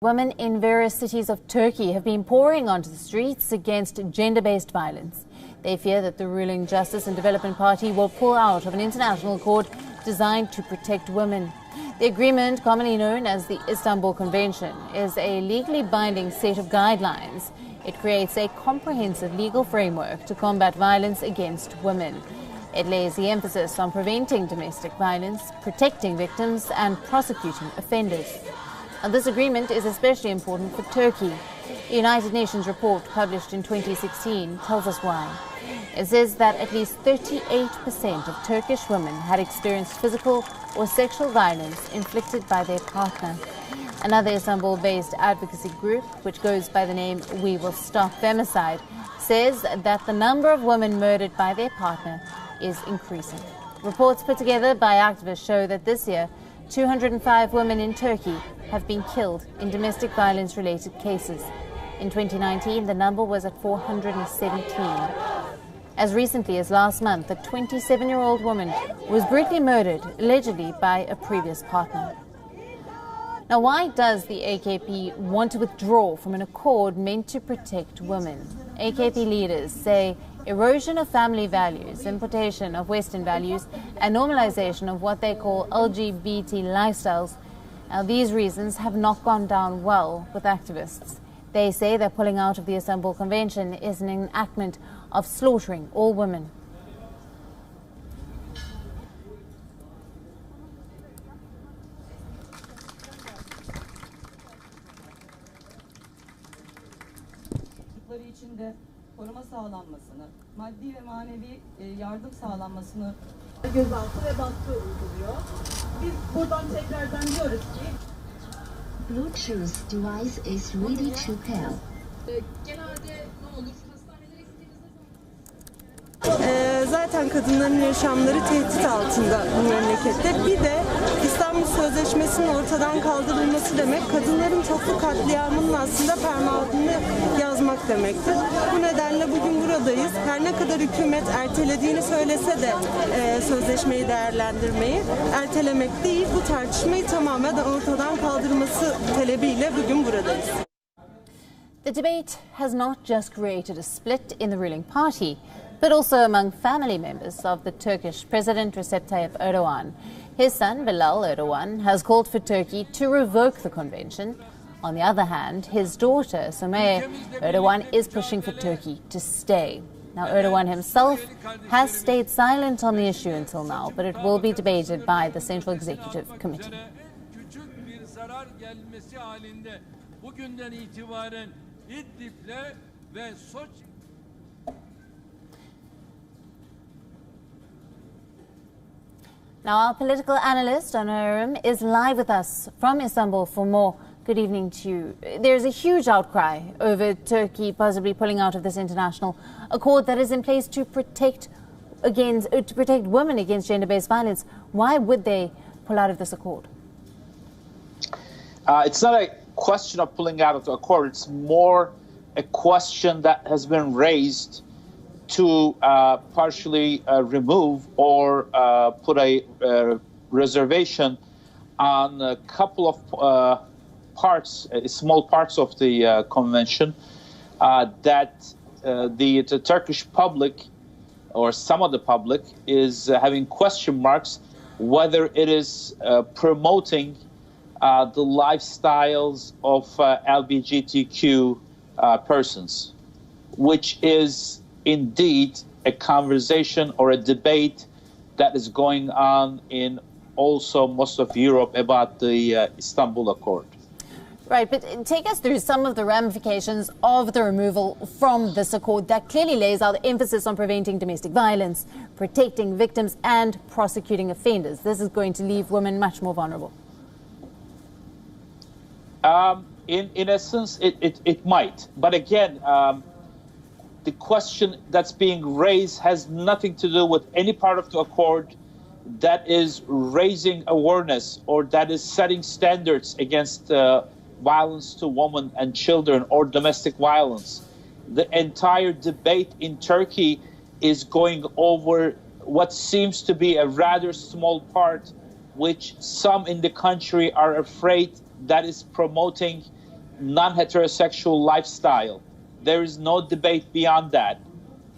Women in various cities of Turkey have been pouring onto the streets against gender-based violence. They fear that the ruling Justice and Development Party will pull out of an international accord designed to protect women. The agreement, commonly known as the Istanbul Convention, is a legally binding set of guidelines. It creates a comprehensive legal framework to combat violence against women. It lays the emphasis on preventing domestic violence, protecting victims and prosecuting offenders. And this agreement is especially important for Turkey. A United Nations report published in 2016 tells us why. It says that at least 38% of Turkish women had experienced physical or sexual violence inflicted by their partner. Another Istanbul-based advocacy group, which goes by the name We Will Stop Femicide, says that the number of women murdered by their partner is increasing. Reports put together by activists show that this year, 205 women in Turkey have been killed in domestic violence-related cases. In 2019, the number was at 417. As recently as last month, a 27-year-old woman was brutally murdered, allegedly by a previous partner. Now, why does the AKP want to withdraw from an accord meant to protect women? AKP leaders say erosion of family values, importation of Western values, and normalization of what they call LGBT lifestyles. Now, these reasons have not gone down well with activists. They say that pulling out of the Istanbul Convention is an enactment of slaughtering all women. İçinde koruma sağlanmasını, maddi ve manevi yardım sağlanmasını gözaltı ve baskı uyguluyor. Biz buradan tekrardan diyoruz ki Bluetooth device is ready to pair. Genelde ne olur hastanelere gittiğimizde zaten kadınların yaşamları tehdit altında bu memlekette. Bir de İstanbul Sözleşmesi'nin ortadan kaldırılması demek kadınların toplu katliamının aslında fermanını yazmak demektir. Bu nedenle bugün buradayız. Her ne kadar hükümet ertelediğini söylese de sözleşmeyi değerlendirmeyi ertelemek değil, bu tartışmayı tamamen ortadan kaldırması talebiyle bugün buradayız. The debate has not just created a split in the ruling party, but also among family members of the Turkish President Recep Tayyip Erdogan. His son, Bilal Erdogan, has called for Turkey to revoke the convention. On the other hand, his daughter, Sumaya Erdogan, is pushing for Turkey to stay. Now, Erdogan himself has stayed silent on the issue until now, but it will be debated by the Central Executive Committee. Now, our political analyst, Onur, is live with us from Istanbul for more. Good evening to you. There's a huge outcry over Turkey possibly pulling out of this international accord that is in place to protect women against gender-based violence. Why would they pull out of this accord? It's not a question of pulling out of the accord. It's more a question that has been raised to partially remove or put a reservation on a couple of parts, small parts of the convention that the Turkish public or some of the public is having question marks whether it is promoting the lifestyles of LGBTQ persons, which is indeed a conversation or a debate that is going on in also most of Europe about the Istanbul Accord. Right, but take us through some of the ramifications of the removal from this accord that clearly lays out the emphasis on preventing domestic violence, protecting victims and prosecuting offenders. This is going to leave women much more vulnerable. In essence, it might. But again, the question that's being raised has nothing to do with any part of the accord that is raising awareness or that is setting standards against violence to women and children or domestic violence. The entire debate in Turkey is going over what seems to be a rather small part, which some in the country are afraid that is promoting non-heterosexual lifestyle. There is no debate beyond that.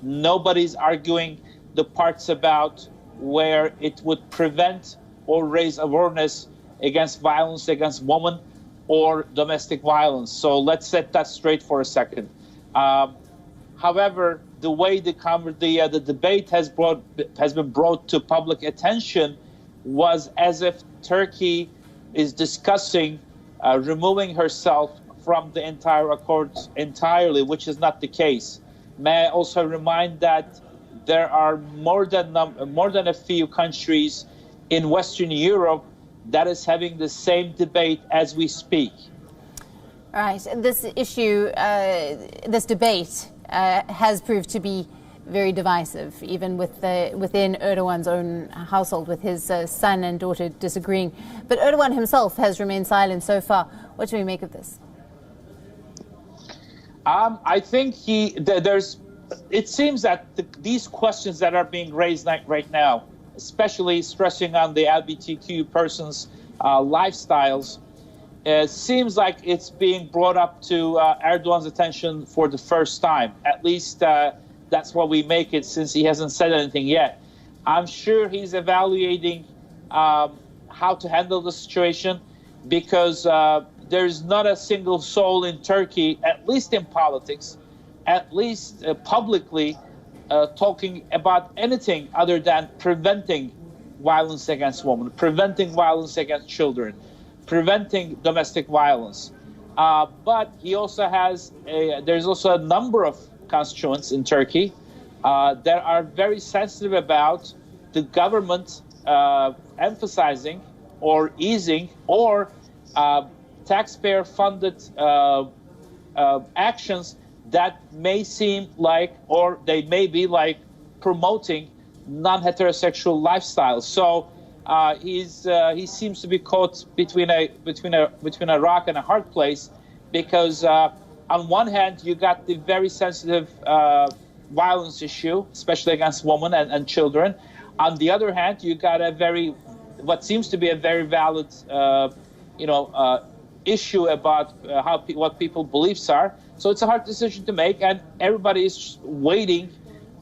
Nobody's arguing the parts about where it would prevent or raise awareness against violence against women or domestic violence. So let's set that straight for a second. However, the way the debate has been brought to public attention was as if Turkey is discussing removing herself from the entire accords entirely, which is not the case. May I also remind that there are more than a few countries in Western Europe that is having the same debate as we speak. All right. This issue, this debate has proved to be very divisive, even within Erdogan's own household, with his son and daughter disagreeing. But Erdogan himself has remained silent so far. What do we make of this? I think it seems that these questions that are being raised right now, especially stressing on the LGBTQ persons' lifestyles, seems like it's being brought up to Erdogan's attention for the first time. At least that's what we make it, since he hasn't said anything yet. I'm sure he's evaluating how to handle the situation, because there's not a single soul in Turkey, at least in politics, at least publicly, talking about anything other than preventing violence against women, preventing violence against children, preventing domestic violence. But he also has there's also a number of constituents in Turkey that are very sensitive about the government emphasizing or easing or taxpayer-funded actions that may seem like, or they may be like, promoting non-heterosexual lifestyles. So he seems to be caught between a rock and a hard place, because on one hand you got the very sensitive violence issue, especially against women and children. On the other hand, you got what seems to be a very valid issue about what people's beliefs are. So it's a hard decision to make, and everybody is waiting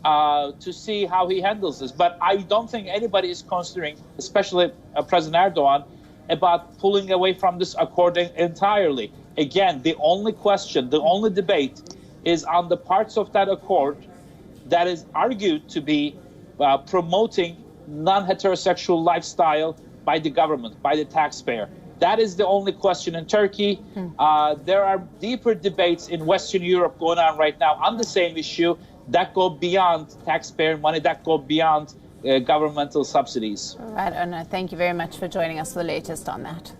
to see how he handles this. But I don't think anybody is considering, especially President Erdogan, about pulling away from this accord entirely. Again, the only question, the only debate is on the parts of that accord that is argued to be promoting non-heterosexual lifestyle by the government, by the taxpayer. That is the only question in Turkey. There are deeper debates in Western Europe going on right now on the same issue that go beyond taxpayer money, that go beyond governmental subsidies. All right, Erna, thank you very much for joining us for the latest on that.